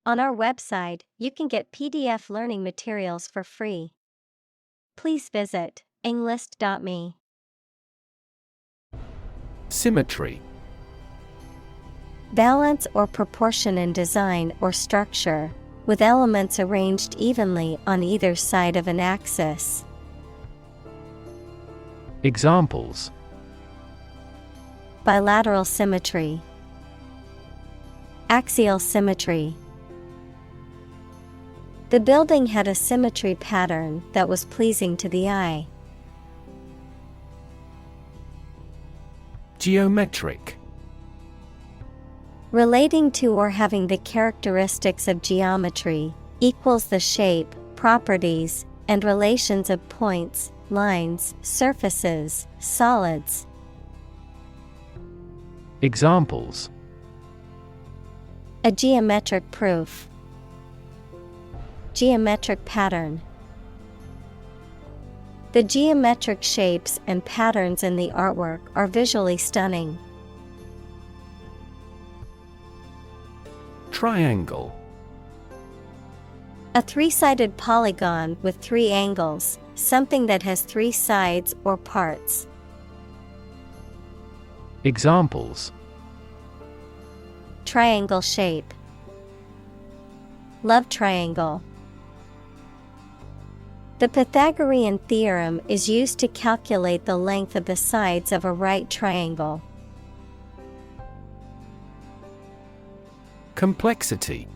On our website, you can get PDF learning materials for free. Please visit englist.me. Symmetry. Balance or proportion in design or structure, with elements arranged evenly on either side of an axis. Examples: Bilateral symmetry, axial symmetry. The building had a symmetry pattern that was pleasing to the eye. Geometric. Relating to or having the characteristics of geometry, equals the shape, properties, and relations of points, lines, surfaces, solids. Examples: A geometric proof. Geometric pattern. The geometric shapes and patterns in the artwork are visually stunning. Triangle. A three-sided polygon with three angles, something that has three sides or parts. Examples: Triangle shape. Love triangle. The Pythagorean theorem is used to calculate the length of the sides of a right triangle. Complexity.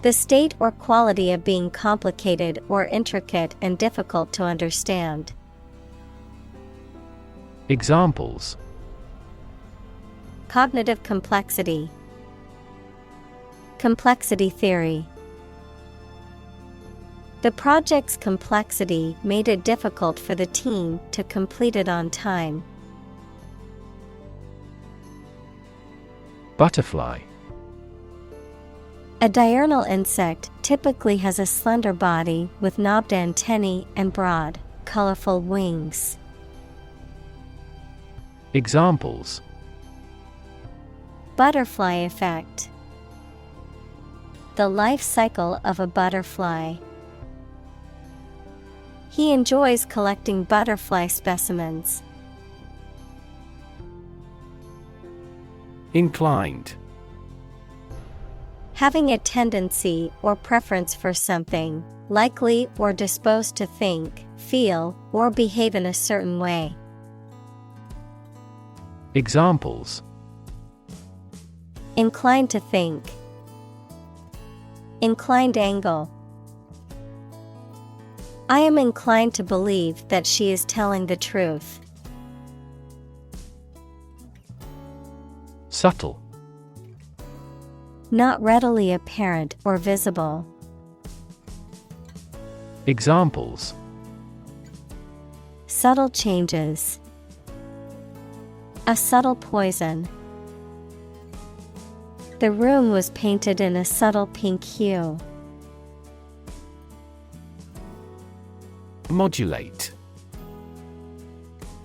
The state or quality of being complicated or intricate and difficult to understand. Examples: Cognitive complexity. Complexity theory. The project's complexity made it difficult for the team to complete it on time. Butterfly. A diurnal insect typically has a slender body with knobbed antennae and broad, colorful wings. Examples: Butterfly effect. The life cycle of a butterfly. He enjoys collecting butterfly specimens. Inclined. Having a tendency or preference for something, likely or disposed to think, feel, or behave in a certain way. Examples: Inclined to think. Inclined angle. I am inclined to believe that she is telling the truth. Subtle. Not readily apparent or visible. Examples: Subtle changes. A subtle poison. The room was painted in a subtle pink hue. Modulate.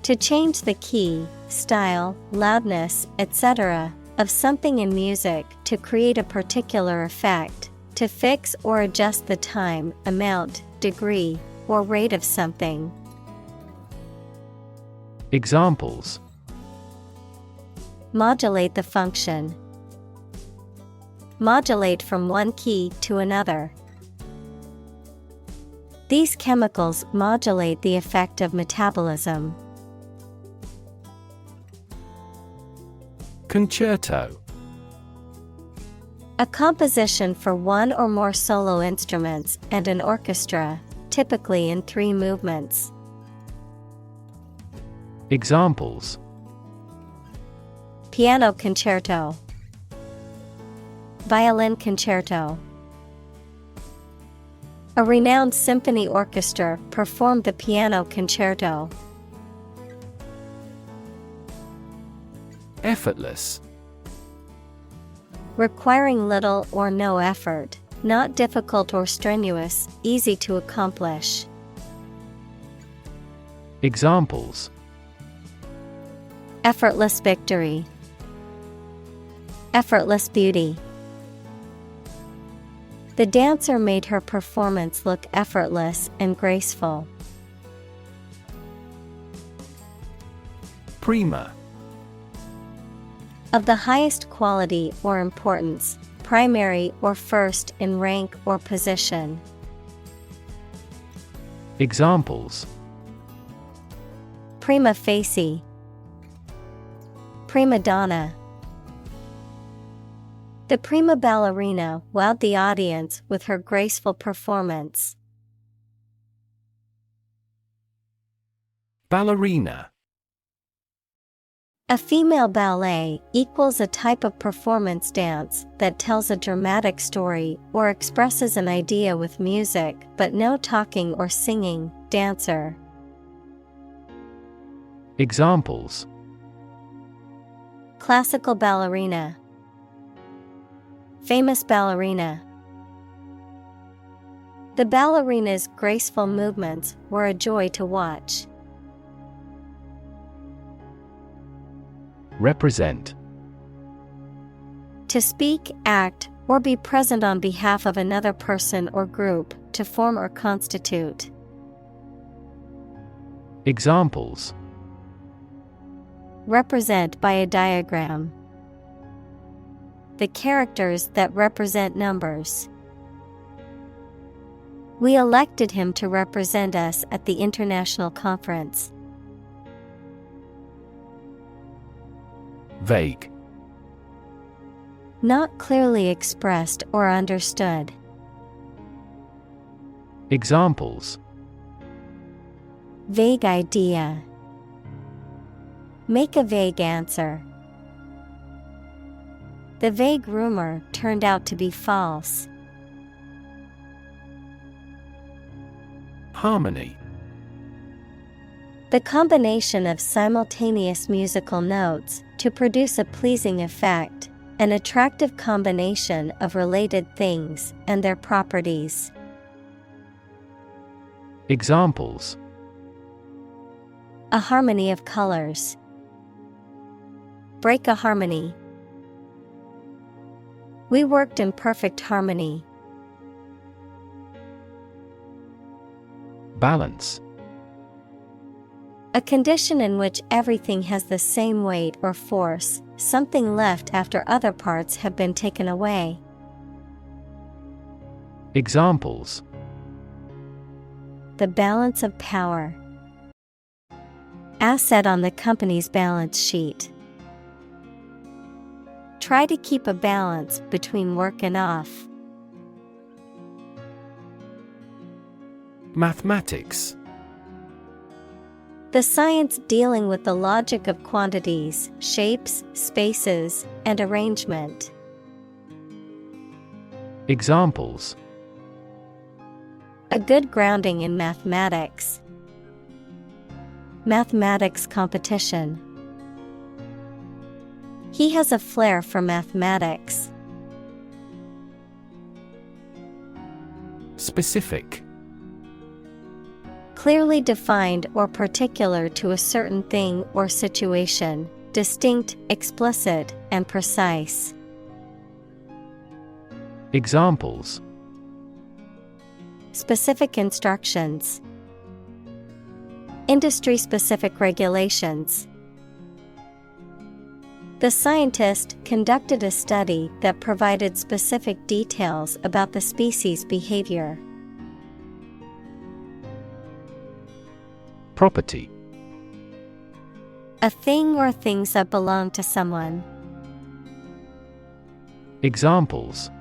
To change the key, style, loudness, etc. of something in music to create a particular effect, to fix or adjust the time, amount, degree, or rate of something. Examples: Modulate the function. Modulate from one key to another. These chemicals modulate the effect of metabolism. Concerto. A composition for one or more solo instruments and an orchestra, typically in 3 movements. Examples: Piano concerto. Violin concerto. A renowned symphony orchestra performed the piano concerto. Effortless. Requiring little or no effort, not difficult or strenuous, easy to accomplish. Examples: Effortless victory. Effortless beauty. The dancer made her performance look effortless and graceful. Prima. Of the highest quality or importance, primary or first in rank or position. Examples: Prima facie. Prima donna. The prima ballerina wowed the audience with her graceful performance. Ballerina. A female ballet equals a type of performance dance that tells a dramatic story or expresses an idea with music but no talking or singing. Dancer. Examples: Classical ballerina. Famous ballerina. The ballerina's graceful movements were a joy to watch. Represent. To speak, act, or be present on behalf of another person or group, to form or constitute. Examples: Represent by a diagram. The characters that represent numbers. We elected him to represent us at the international conference. Vague. Not clearly expressed or understood. Examples: Vague idea. Make a vague answer. The vague rumor turned out to be false. Harmony. The combination of simultaneous musical notes to produce a pleasing effect, an attractive combination of related things and their properties. Examples: A harmony of colors. Break a harmony. We worked in perfect harmony. Balance. A condition in which everything has the same weight or force, something left after other parts have been taken away. Examples: The balance of power. Asset on the company's balance sheet. Try to keep a balance between work and off. Mathematics. The science dealing with the logic of quantities, shapes, spaces, and arrangement. Examples: A good grounding in mathematics. Mathematics competition. He has a flair for mathematics. Specific. Clearly defined or particular to a certain thing or situation, distinct, explicit, and precise. Examples: Specific instructions. Industry-specific regulations. The scientist conducted a study that provided specific details about the species' behavior. Property. A thing or things that belong to someone. Examples: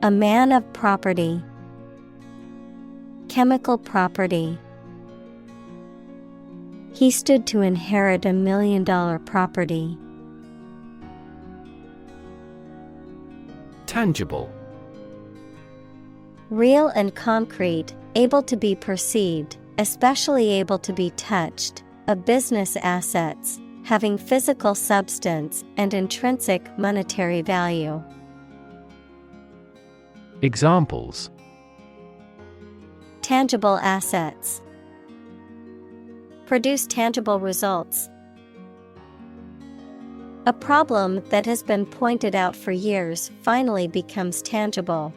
A man of property. Chemical property. He stood to inherit $1 million property. Tangible. Real and concrete, able to be perceived, especially able to be touched, of business assets, having physical substance and intrinsic monetary value. Examples: Tangible assets. Produce tangible results. A problem that has been pointed out for years finally becomes tangible.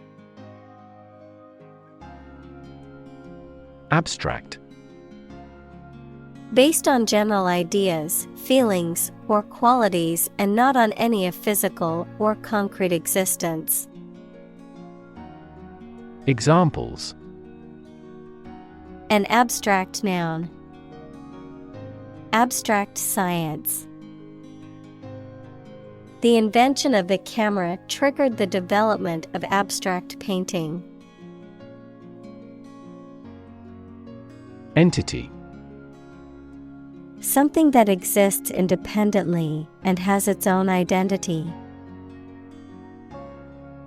Abstract. Based on general ideas, feelings, or qualities and not on any of physical or concrete existence. Examples: An abstract noun. Abstract science. The invention of the camera triggered the development of abstract painting. Entity. Something that exists independently and has its own identity.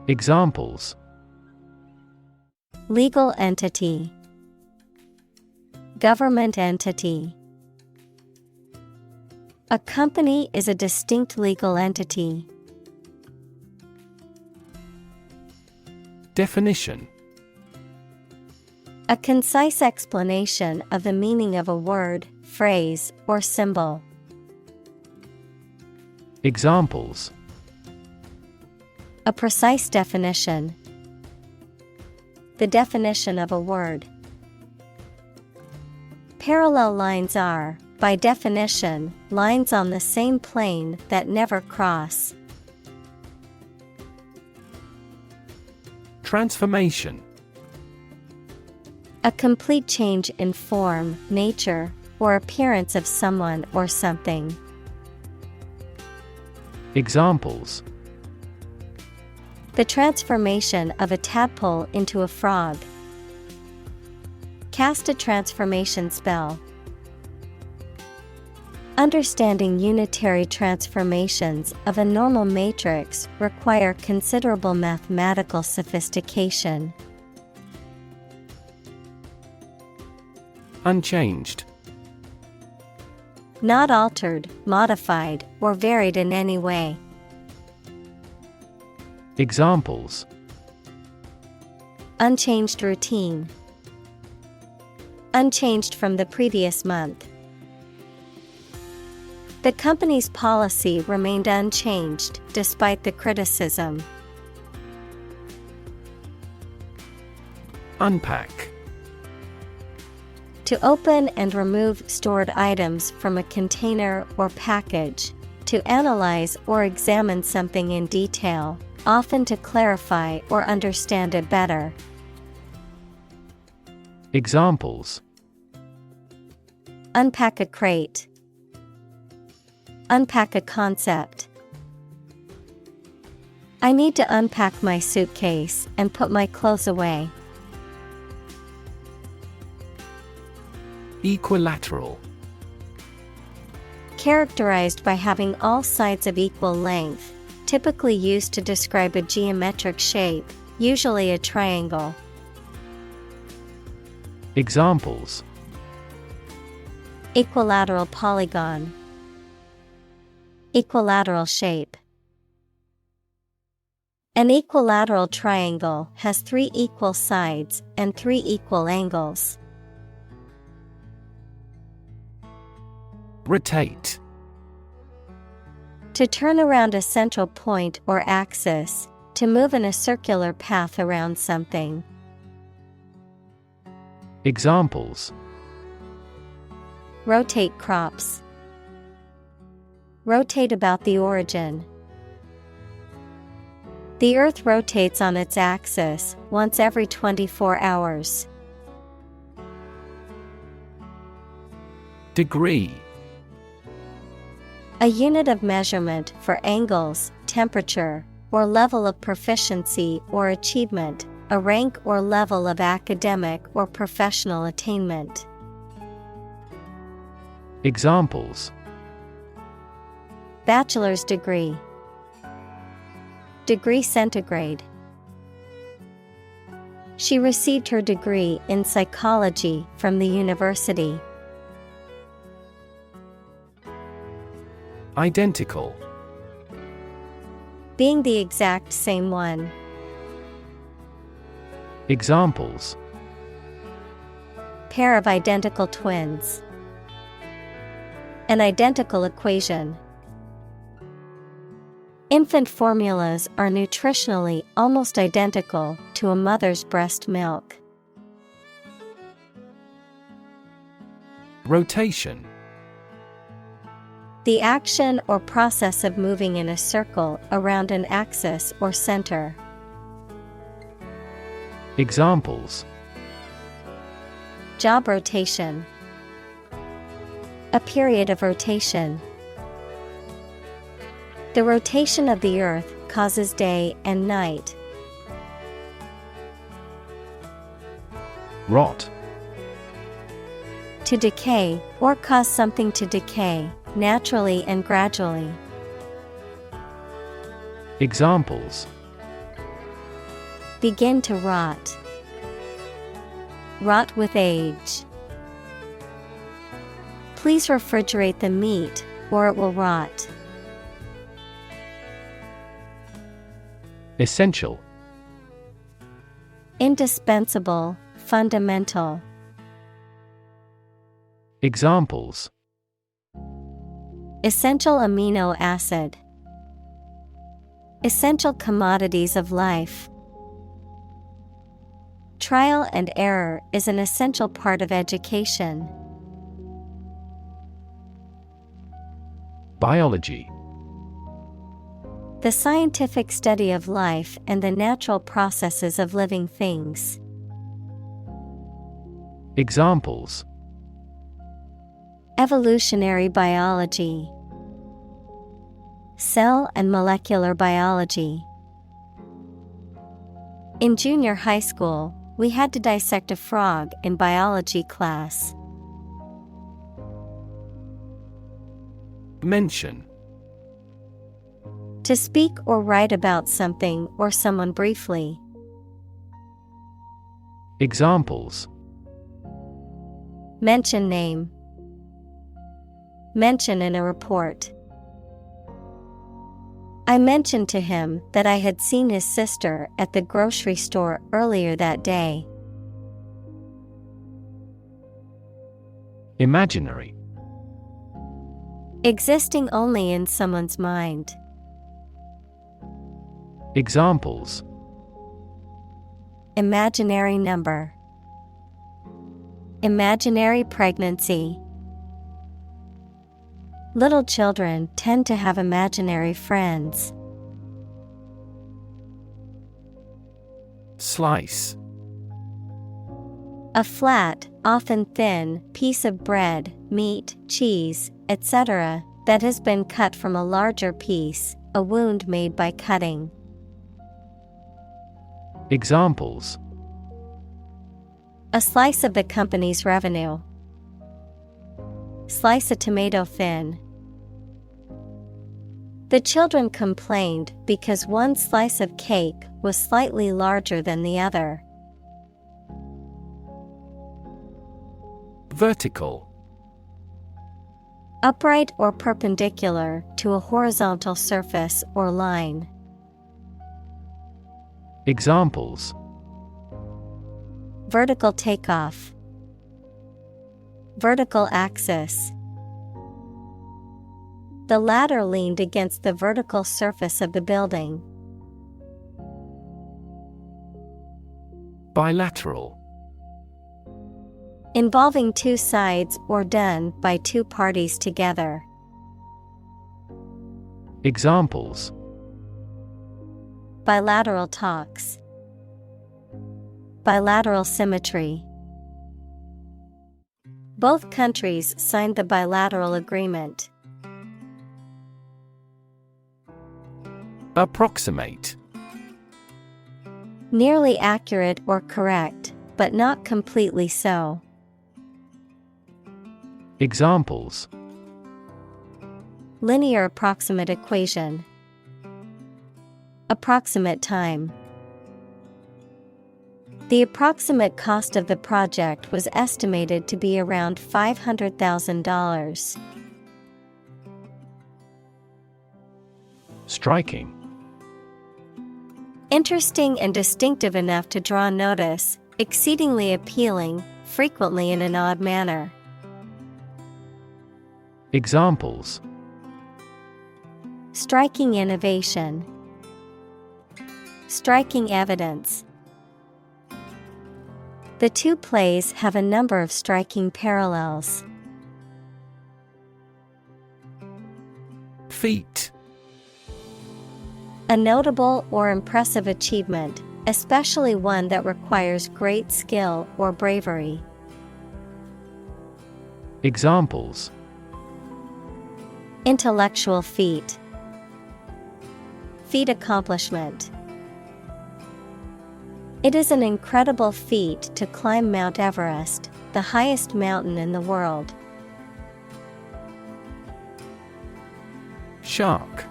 Examples: Legal entity. Government entity. A company is a distinct legal entity. Definition. A concise explanation of the meaning of a word, phrase, or symbol. Examples: A precise definition. The definition of a word. Parallel lines are, by definition, lines on the same plane that never cross. Transformation. A complete change in form, nature, or appearance of someone or something. Examples: The transformation of a tadpole into a frog. Cast a transformation spell. Understanding unitary transformations of a normal matrix require considerable mathematical sophistication. Unchanged. Not altered, modified, or varied in any way. Examples: Unchanged routine. Unchanged from the previous month. The company's policy remained unchanged despite the criticism. Unpack. To open and remove stored items from a container or package. To analyze or examine something in detail, often to clarify or understand it better. Examples: Unpack a crate. Unpack a concept. I need to unpack my suitcase and put my clothes away. Equilateral. Characterized by having all sides of equal length, typically used to describe a geometric shape, usually a triangle. Examples: Equilateral polygon. Equilateral shape. An equilateral triangle has 3 equal sides and 3 equal angles. Rotate. To turn around a central point or axis, to move in a circular path around something. Examples: Rotate crops. Rotate about the origin. The Earth rotates on its axis once every 24 hours. Degree. A unit of measurement for angles, temperature, or level of proficiency or achievement, a rank or level of academic or professional attainment. Examples: Bachelor's degree. Degree centigrade. She received her degree in psychology from the university. Identical. Being the exact same one. Examples: Pair of identical twins. An identical equation. Infant formulas are nutritionally almost identical to a mother's breast milk. Rotation. The action or process of moving in a circle around an axis or center. Examples: Job rotation. A period of rotation. The rotation of the earth causes day and night. Rot. To decay, or cause something to decay, naturally and gradually. Examples: Begin to rot. Rot with age. Please refrigerate the meat, or it will rot. Essential. Indispensable, fundamental. Examples: Essential amino acid. Essential commodities of life. Trial and error is an essential part of education. Biology. The scientific study of life and the natural processes of living things. Examples: Evolutionary biology. Cell and molecular biology. In junior high school, we had to dissect a frog in biology class. Mention. To speak or write about something or someone briefly. Examples: Mention name. Mention in a report. I mentioned to him that I had seen his sister at the grocery store earlier that day. Imaginary. Existing only in someone's mind. Examples: Imaginary number. Imaginary pregnancy. Little children tend to have imaginary friends. Slice. A flat, often thin, piece of bread, meat, cheese, etc., that has been cut from a larger piece, a wound made by cutting. Examples: A slice of the company's revenue. Slice a tomato thin. The children complained because one slice of cake was slightly larger than the other. Vertical. Upright or perpendicular to a horizontal surface or line. Examples: Vertical takeoff. Vertical axis. The ladder leaned against the vertical surface of the building. Bilateral. Involving two sides or done by two parties together. Examples: Bilateral talks. Bilateral symmetry. Both countries signed the bilateral agreement. Approximate. Nearly accurate or correct, but not completely so. Examples: Linear approximate equation. Approximate time. The approximate cost of the project was estimated to be around $500,000. Striking. Interesting and distinctive enough to draw notice, exceedingly appealing, frequently in an odd manner. Striking innovation. Striking evidence. The two plays have a number of striking parallels. Feat. A notable or impressive achievement, especially one that requires great skill or bravery. Examples: Intellectual feat. Feat accomplishment. It is an incredible feat to climb Mount Everest, the highest mountain in the world. Shark.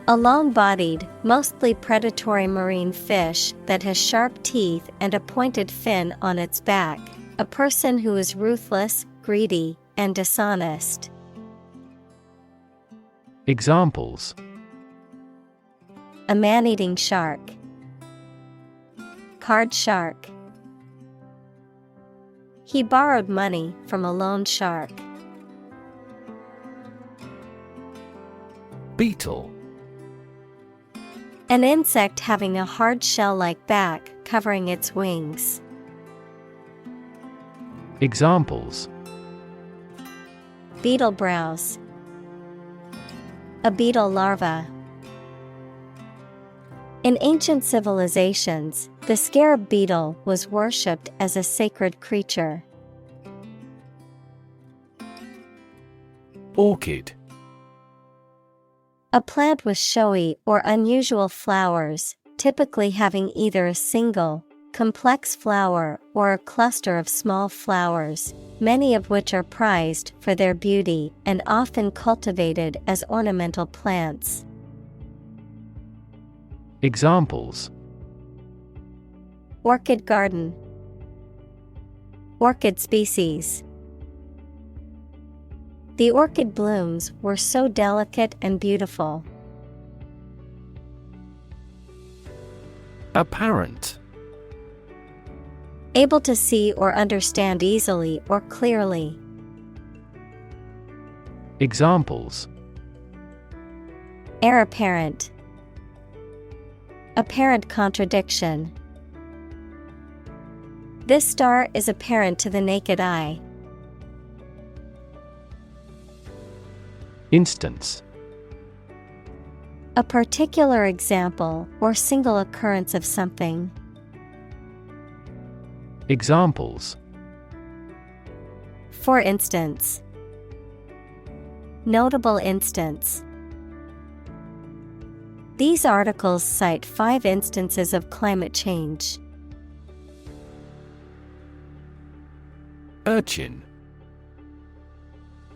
A long-bodied, mostly predatory marine fish that has sharp teeth and a pointed fin on its back. A person who is ruthless, greedy, and dishonest. Examples: A man-eating shark. Card shark. He borrowed money from a loan shark. Beetle. An insect having a hard shell-like back covering its wings. Examples: Beetle browse. A beetle larva. In ancient civilizations, the scarab beetle was worshipped as a sacred creature. Orchid. A plant with showy or unusual flowers, typically having either a single, complex flower or a cluster of small flowers, many of which are prized for their beauty and often cultivated as ornamental plants. Examples: Orchid garden. Orchid species. The orchid blooms were so delicate and beautiful. Apparent. Able to see or understand easily or clearly. Examples: Heir apparent. Apparent contradiction. This star is apparent to the naked eye. Instance. A particular example or single occurrence of something. Examples: For instance. Notable instance. These articles cite 5 instances of climate change. Urchin.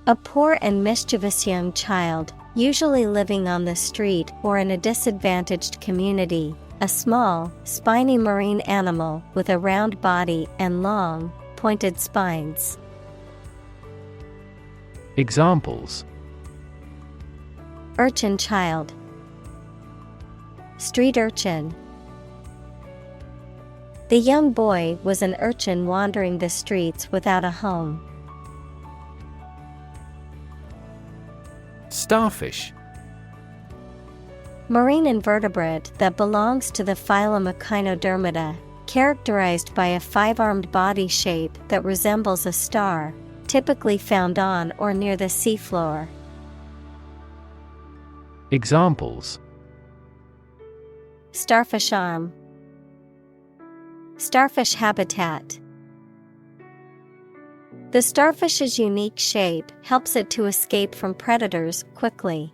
A poor and mischievous young child, usually living on the street or in a disadvantaged community, a small, spiny marine animal with a round body and long, pointed spines. Examples: Urchin child. Street urchin. The young boy was an urchin wandering the streets without a home. Starfish. Marine invertebrate that belongs to the phylum Echinodermata, characterized by a 5-armed body shape that resembles a star, typically found on or near the seafloor. Examples: Starfish arm. Starfish habitat. The starfish's unique shape helps it to escape from predators quickly.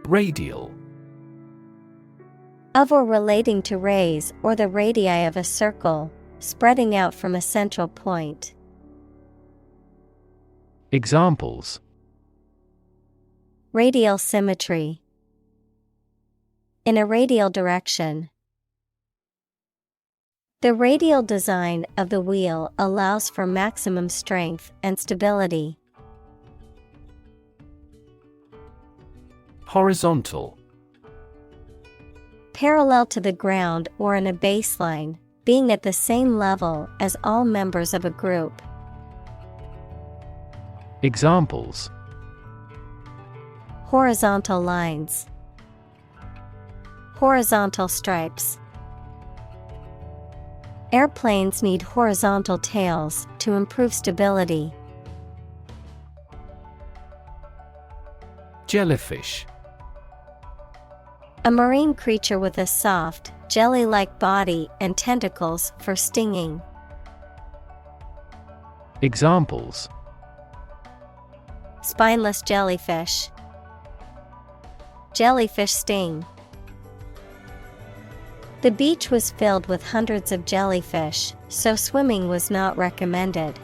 Radial. Of or relating to rays or the radii of a circle, spreading out from a central point. Examples: Radial symmetry. In a radial direction. The radial design of the wheel allows for maximum strength and stability. Horizontal. Parallel to the ground or in a baseline, being at the same level as all members of a group. Examples: horizontal lines, horizontal stripes. Airplanes need horizontal tails to improve stability. Jellyfish. A marine creature with a soft, jelly-like body and tentacles for stinging. Examples: spineless jellyfish, jellyfish sting. The beach was filled with hundreds of jellyfish, so swimming was not recommended.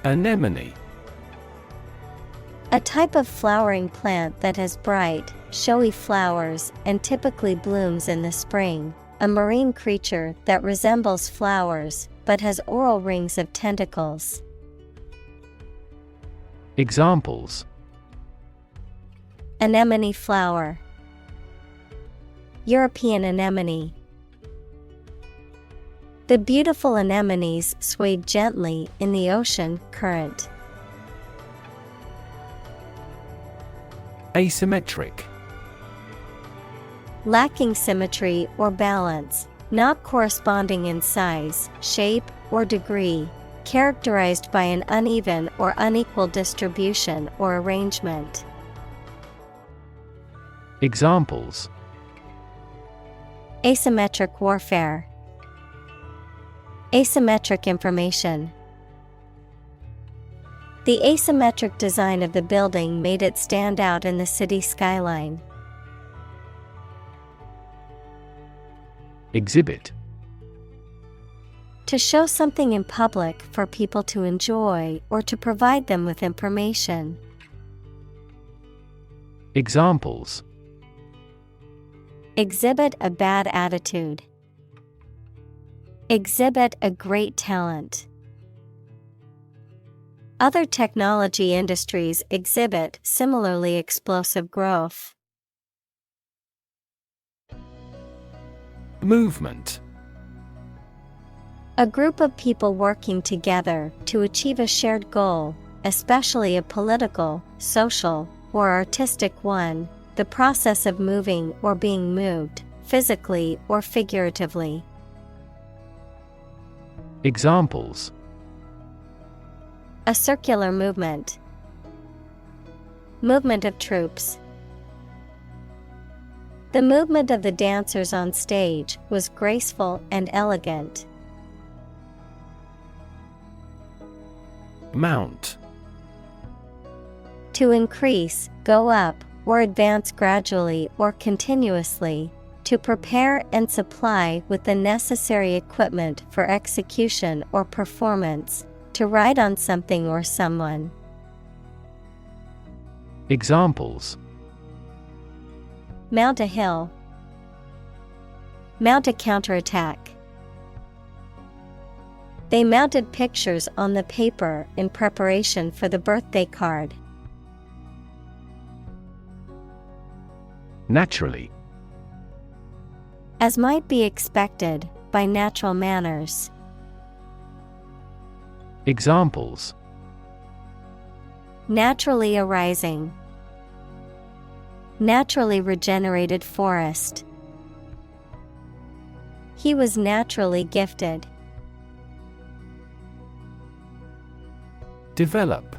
Anemone. A type of flowering plant that has bright, showy flowers and typically blooms in the spring. A marine creature that resembles flowers but has oral rings of tentacles. Examples: anemone flower, European anemone. The beautiful anemones swayed gently in the ocean current. Asymmetric. Lacking symmetry or balance, not corresponding in size, shape, or degree, characterized by an uneven or unequal distribution or arrangement. Examples: asymmetric warfare, asymmetric information. The asymmetric design of the building made it stand out in the city skyline. Exhibit. To show something in public for people to enjoy or to provide them with information. Examples: exhibit a bad attitude, exhibit a great talent. Other technology industries exhibit similarly explosive growth. Movement. A group of people working together to achieve a shared goal, especially a political, social, or artistic one, the process of moving or being moved, physically or figuratively. Examples: a circular movement, movement of troops. The movement of the dancers on stage was graceful and elegant. Mount. To increase, go up, or advance gradually or continuously, to prepare and supply with the necessary equipment for execution or performance, to ride on something or someone. Examples: mount a hill, mount a counterattack. They mounted pictures on the paper in preparation for the birthday card. Naturally. As might be expected, by natural manners. Examples: naturally arising, naturally regenerated forest. He was naturally gifted. Develop.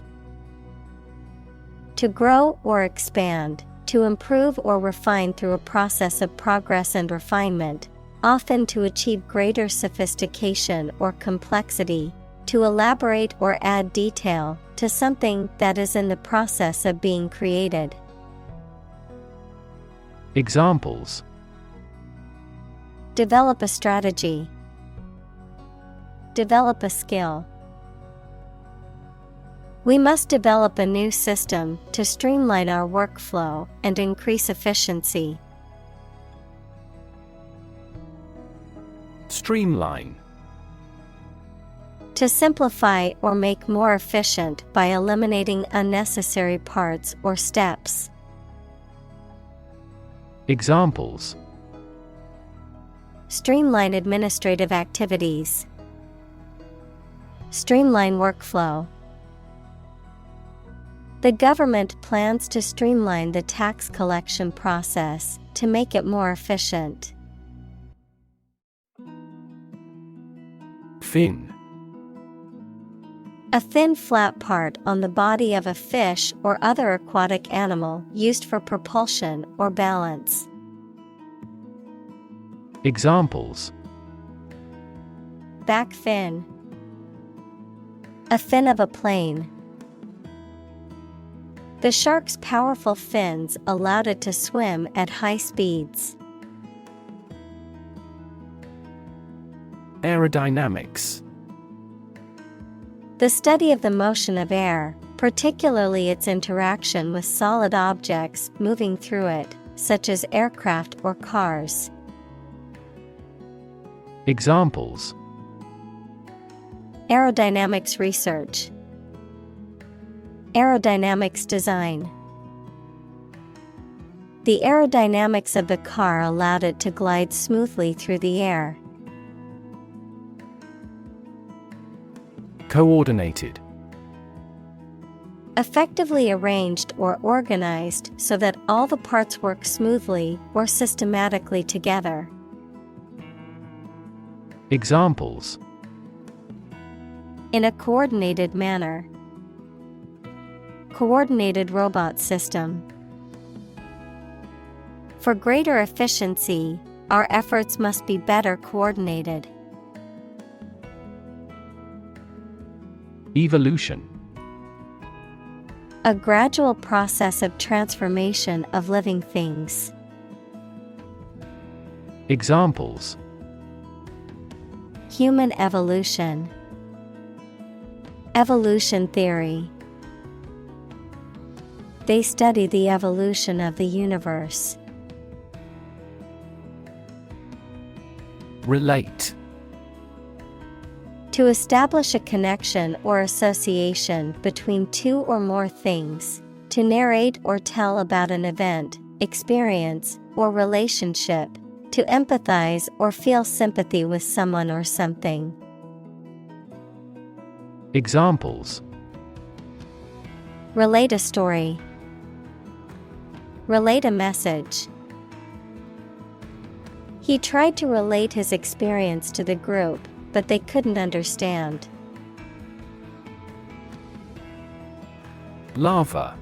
To grow or expand, to improve or refine through a process of progress and refinement, often to achieve greater sophistication or complexity, to elaborate or add detail to something that is in the process of being created. Examples: develop a strategy, develop a skill. We must develop a new system to streamline our workflow and increase efficiency. Streamline. To simplify or make more efficient by eliminating unnecessary parts or steps. Examples: streamline administrative activities, Streamline workflow. The government plans to streamline the tax collection process to make it more efficient. Fin. A thin flat part on the body of a fish or other aquatic animal used for propulsion or balance. Examples: Back fin. A fin of a plane. The shark's powerful fins allowed it to swim at high speeds. Aerodynamics. The study of the motion of air, particularly its interaction with solid objects moving through it, such as aircraft or cars. Examples: Aerodynamics research. Aerodynamics design. The aerodynamics of the car allowed it to glide smoothly through the air. Coordinated. Effectively arranged or organized so that all the parts work smoothly or systematically together. Examples: In a coordinated manner. Coordinated robot system. For greater efficiency, our efforts must be better coordinated. Evolution. A gradual process of transformation of living things. Examples: Human evolution. Evolution theory. They study the evolution of the universe. Relate. To establish a connection or association between two or more things, to narrate or tell about an event, experience, or relationship, to empathize or feel sympathy with someone or something. Examples: Relate a story. Relate a message. He tried to relate his experience to the group, but they couldn't understand. Larva.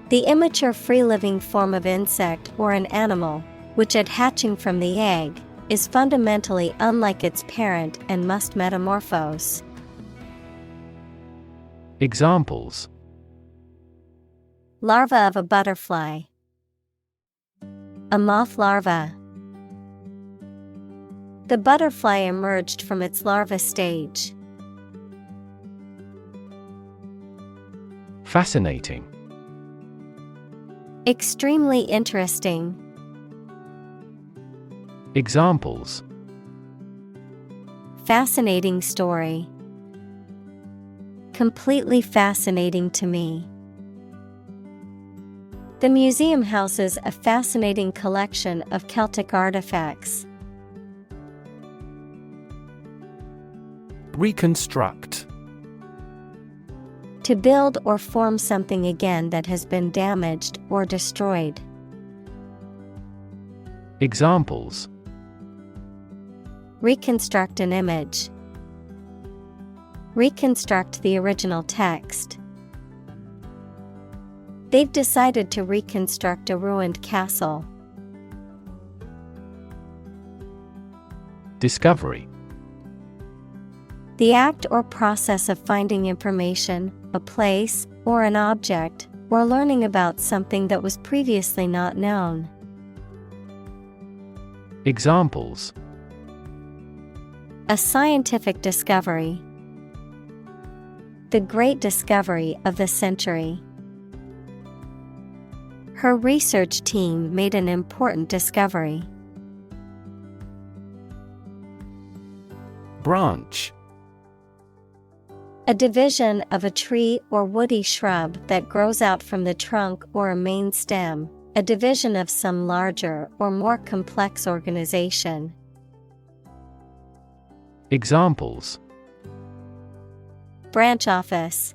The immature free-living form of insect or an animal, which at hatching from the egg, is fundamentally unlike its parent and must metamorphose. Examples: Larva of a butterfly. A moth larva. The butterfly emerged from its larva stage. Fascinating. Extremely interesting. Examples: Fascinating story. Completely fascinating to me. The museum houses a fascinating collection of Celtic artifacts. Reconstruct. To build or form something again that has been damaged or destroyed. Examples: Reconstruct an image. Reconstruct the original text. They've decided to reconstruct a ruined castle. Discovery. The act or process of finding information, a place, or an object, or learning about something that was previously not known. Examples: A scientific discovery. The great discovery of the century. Her research team made an important discovery. Branch. A division of a tree or woody shrub that grows out from the trunk or a main stem, a division of some larger or more complex organization. Examples: branch office.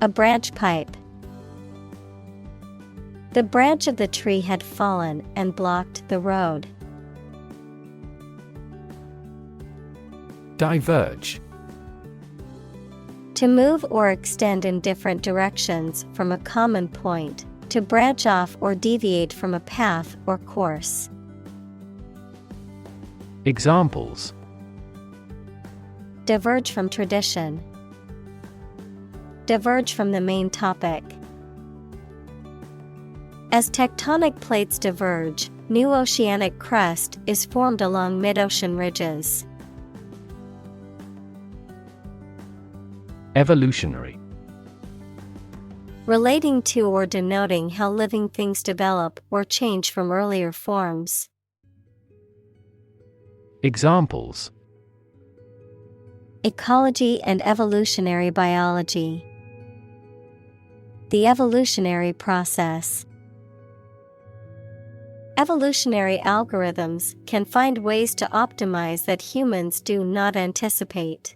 A branch pipe. The branch of the tree had fallen and blocked the road. Diverge. To move or extend in different directions from a common point, to branch off or deviate from a path or course. Examples: diverge from tradition, diverge from the main topic. As tectonic plates diverge, new oceanic crust is formed along mid-ocean ridges. Evolutionary. Relating to or denoting how living things develop or change from earlier forms. Examples: ecology and evolutionary biology. The evolutionary process. Evolutionary algorithms can find ways to optimize that humans do not anticipate.